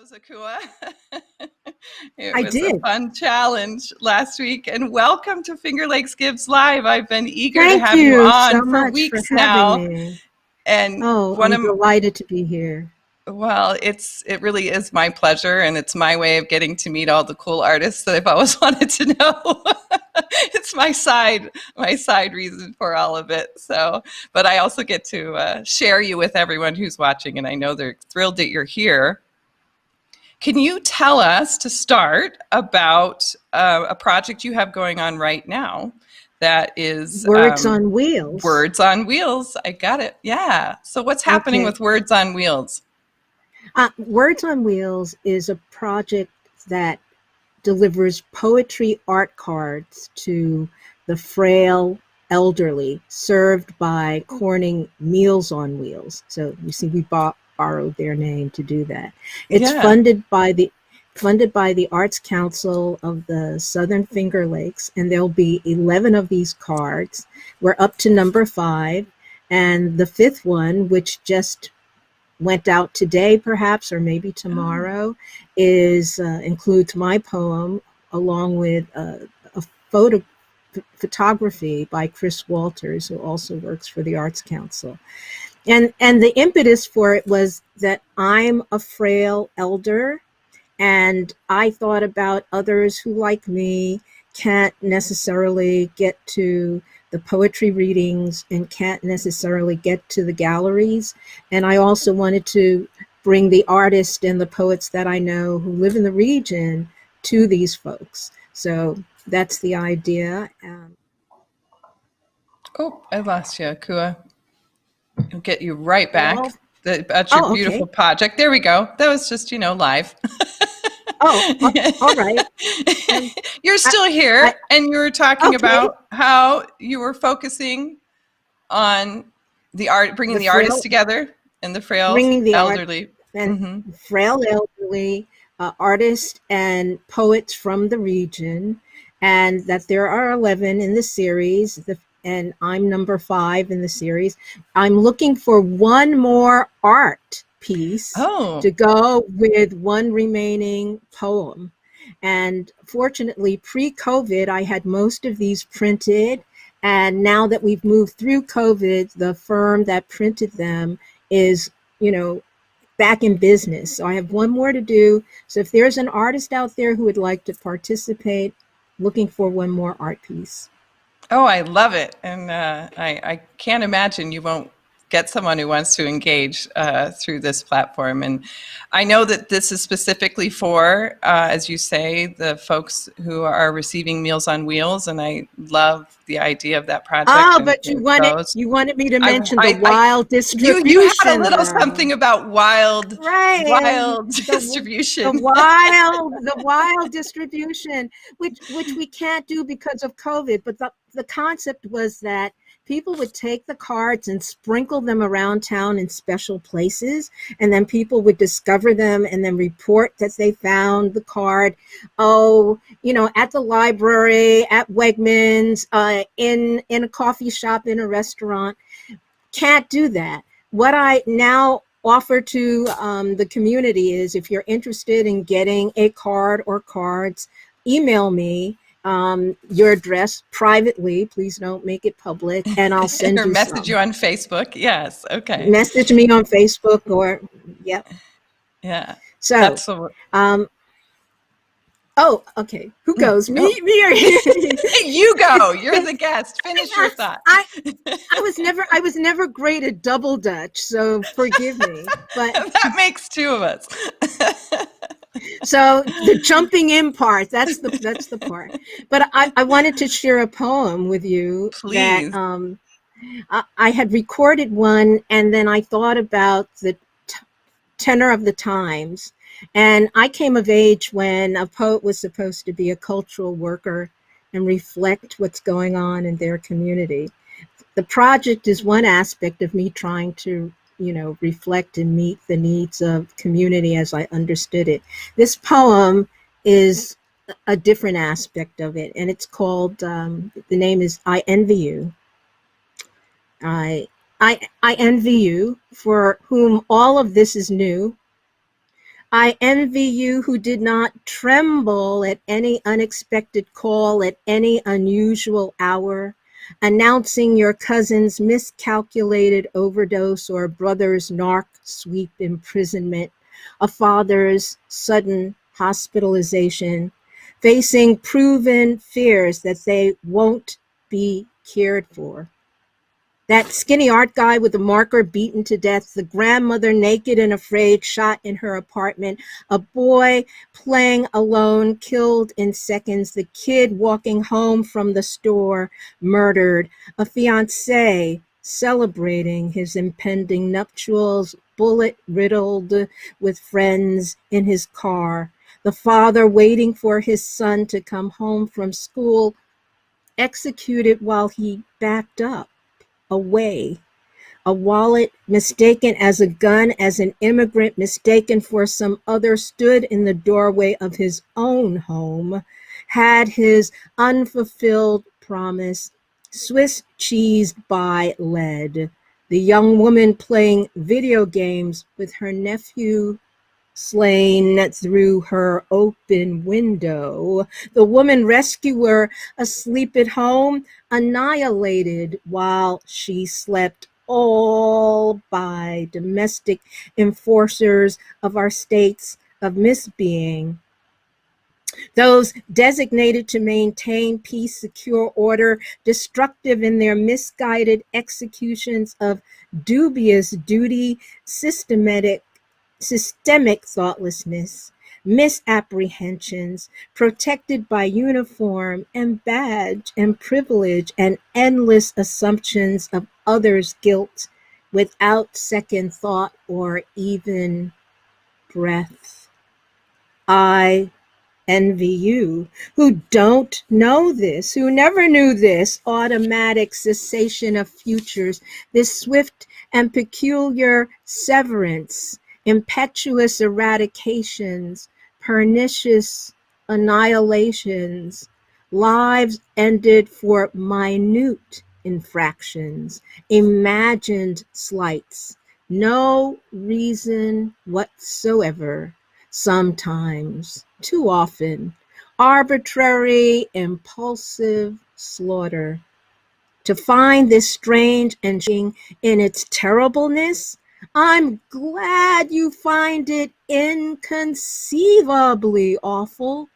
those, Akua. It I was a did. fun challenge last week. And welcome to FLXGives Live. I've been eager to Thank have you you so on for much for weeks having now. me. And Oh, one I'm of delighted to be here. well, it really is my pleasure, and it's my way of getting to meet all the cool artists that I've always wanted to know. It's my side reason for all of it. So, but I also get to share you with everyone who's watching, and I know they're thrilled that you're here. Can you tell us to start about a project you have going on right now that is Words on Wheels. Words on Wheels? I got it. Yeah. So what's happening Okay. with Words on Wheels? Words on Wheels is a project that delivers poetry art cards to the frail elderly, served by Corning Meals on Wheels. So you see, we borrowed their name to do that. It's Yeah. funded by the Arts Council of the Southern Finger Lakes, and there'll be 11 of these cards. We're up to number 5, and the 5th one, which just went out today, perhaps, or maybe tomorrow, is includes my poem along with a photography by Chris Walters, who also works for the Arts Council. And the impetus for it was that I'm a frail elder, and I thought about others who, like me, can't necessarily get to the poetry readings and can't necessarily get to the galleries. And I also wanted to bring the artists and the poets that I know who live in the region to these folks. So that's the idea. Oh, I lost you, Akua. I'll get you right Well, back. That's your oh, beautiful okay. project. There we go. That was just, live. Oh, all right. And You're I, still here, I and you were talking okay, about how you were focusing on the art, bringing the the artists frail, together and the frail bringing the art elderly. and Mm-hmm. frail elderly artists and poets from the region, and that there are 11 in the series, and I'm number 5 in the series. I'm looking for one more art piece Oh, to go with one remaining poem. And fortunately, pre-COVID, I had most of these printed. And now that we've moved through COVID, the firm that printed them is, back in business. So I have one more to do. So if there's an artist out there who would like to participate, looking for one more art piece. oh, I love it, and I can't imagine you won't get someone who wants to engage through this platform. And I know that this is specifically for, as you say, the folks who are receiving Meals on Wheels, and I love the idea of that project Ah, and but where it goes. you wanted me to I, mention the I, wild you had a distribution little though. something about wild, Right. wild The distribution. wild distribution, which we can't do because of COVID. But the concept was that people would take the cards and sprinkle them around town in special places, and then people would discover them and then report that they found the card. Oh, at the library, at Wegmans, in a coffee shop, in a restaurant. Can't do that. What I now offer to the community is, if you're interested in getting a card or cards, email me your address privately. Please don't make it public, and I'll send Or you message you some. on Facebook. Yes. Okay. Message me on Facebook or, yep. Yeah. So, That's the. um, oh, okay. Who goes? Me, Oh, me or you? you go. You're the guest. Finish your thought. I was never great at double Dutch, so forgive me. But That makes two of us. so the jumping in part, that's the part. But I wanted to share a poem with you that Please. I had recorded one, and then I thought about the tenor of the times. And I came of age when a poet was supposed to be a cultural worker and reflect what's going on in their community. The project is one aspect of me trying to, reflect and meet the needs of community as I understood it. This poem is a different aspect of it, and it's called, the name is I Envy You. I envy you, for whom all of this is new. I envy you who did not tremble at any unexpected call at any unusual hour, announcing your cousin's miscalculated overdose or brother's narc sweep imprisonment, a father's sudden hospitalization, facing proven fears that they won't be cared for. That skinny art guy with the marker beaten to death, the grandmother naked and afraid shot in her apartment, a boy playing alone killed in seconds, the kid walking home from the store murdered, a fiancé celebrating his impending nuptials, bullet riddled with friends in his car, the father waiting for his son to come home from school, executed while he backed up away, a wallet mistaken as a gun, as an immigrant mistaken for some other, stood in the doorway of his own home, had his unfulfilled promise Swiss cheesed by lead. The young woman playing video games with her nephew slain through her open window. The woman rescuer asleep at home, annihilated while she slept, all by domestic enforcers of our states of misbeing. Those designated to maintain peace, secure order, destructive in their misguided executions of dubious duty, systemic thoughtlessness, misapprehensions, protected by uniform and badge and privilege and endless assumptions of others' guilt without second thought or even breath. I envy you who don't know this, who never knew this automatic cessation of futures, this swift and peculiar severance, impetuous eradications, pernicious annihilations, lives ended for minute infractions, imagined slights, no reason whatsoever, sometimes, too often, arbitrary, impulsive slaughter. To find this strange and in its terribleness, I'm glad you find it inconceivably awful.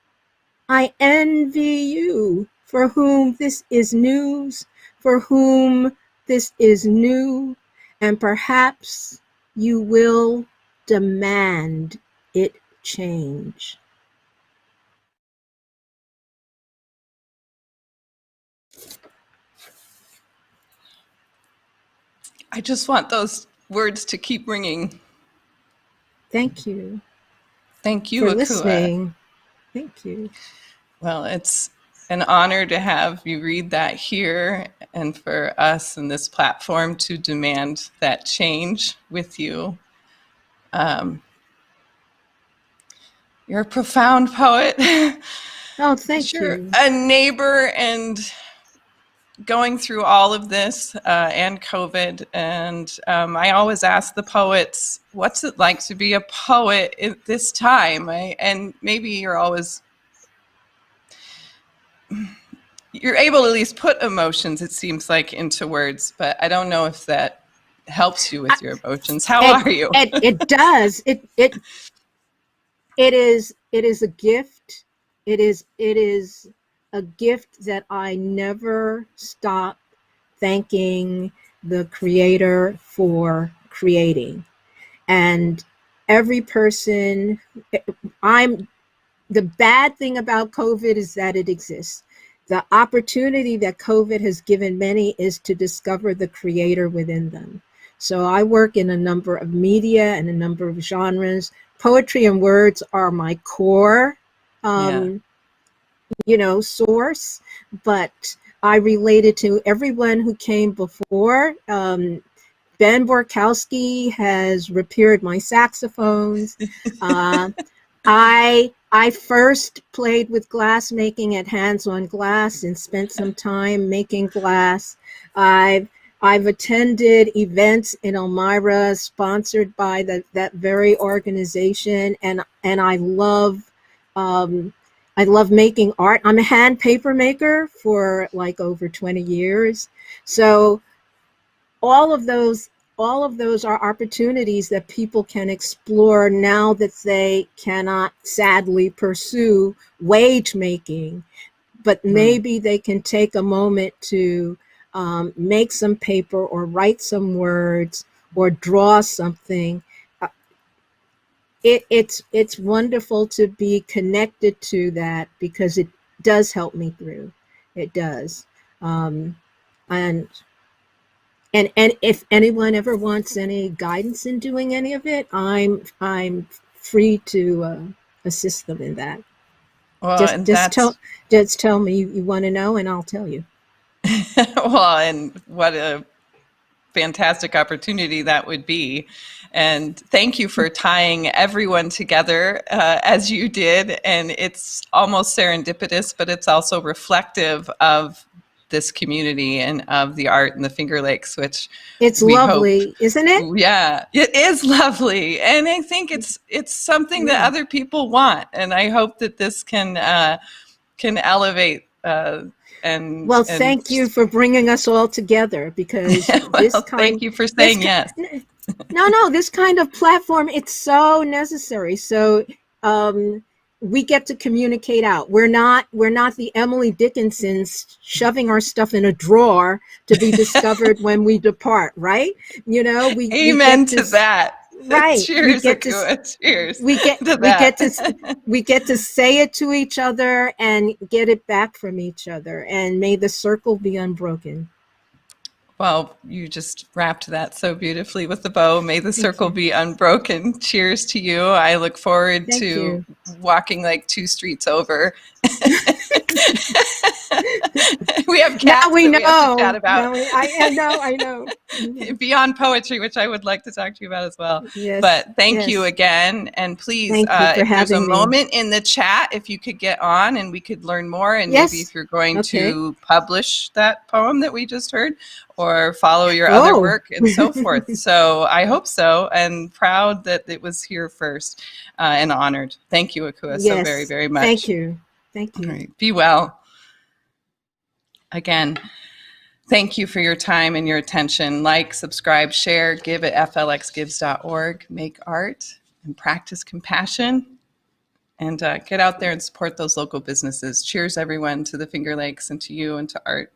I envy you for whom this is news, for whom this is new, and perhaps you will demand it change. I just want those words to keep ringing. Thank you Thank you, for Akua. listening. Thank you. Well, it's an honor to have you read that here and for us in this platform to demand that change with you. You're a profound poet. Oh, thank You're you. a neighbor and going through all of this and COVID. And I always ask the poets, what's it like to be a poet at this time? And maybe you're able to at least put emotions, it seems like, into words, but I don't know if that helps you with your emotions. How It, are you? it does. It is a gift. It is a gift that I never stop thanking the creator for creating. And every person, I'm the bad thing about COVID is that it exists. The opportunity that COVID has given many is to discover the creator within them. So I work in a number of media and a number of genres. Poetry and words are my core, Yeah. um, source, but I related to everyone who came before. Ben Borkowski has repaired my saxophones. Uh, I first played with glass making at Hands on Glass and spent some time making glass. I've I've attended events in Elmira sponsored by that very organization, and um, I love making art. I'm a hand paper maker for like over 20 years, so all of those all of those are opportunities that people can explore now that they cannot sadly pursue wage making, but Mm. maybe they can take a moment to make some paper or write some words or draw something. Uh, it's wonderful to be connected to that because it does help me through. It does, um, and and if anyone ever wants any guidance in doing any of it, I'm free to assist them in that. Well, Just and just tell that's just tell me you want to know, and I'll tell you. well, and what a fantastic opportunity that would be. And thank you for tying everyone together as you did. And it's almost serendipitous, but it's also reflective of this community and of the art in the Finger Lakes, which It's we hope. lovely, isn't it? Yeah, it is lovely, and I think it's something that Yeah. other people want, and I hope that this can elevate Well, and thank you for bringing us all together because well, thank you for this saying yes. no, this kind of platform, it's so necessary. So um, we get to communicate out. We're not the Emily Dickinsons shoving our stuff in a drawer to be discovered when we depart, right? We Amen get to this that. right. We Cheers, get to Akua. Cheers we get to we get to that. we get to say it to each other and get it back from each other, and may the circle be unbroken. Well, you just wrapped that so beautifully with the bow. May the Thank circle you. be unbroken. Cheers to you. I look forward Thank to you. walking like 2 streets over. We have Now cats we that we have to chat know. about I know. Mhm. beyond poetry, which I would like to talk to you about as well. Yes, But thank you yes. again. And please, Thank you for if there's a having me. moment in the chat, if you could get on and we could learn more, and maybe Yes. if you're going Okay. to publish that poem that we just heard or follow your other Oh, work and so forth. So I hope so, and proud that it was here first and honored. Thank you, Akua, so very, yes. very Thank much. you. Thank All you. right. Be well. Again, thank you for your time and your attention. Like, subscribe, share, give at FLXGives.org. Make art and practice compassion, and get out there and support those local businesses. Cheers, everyone, to the Finger Lakes and to you and to art.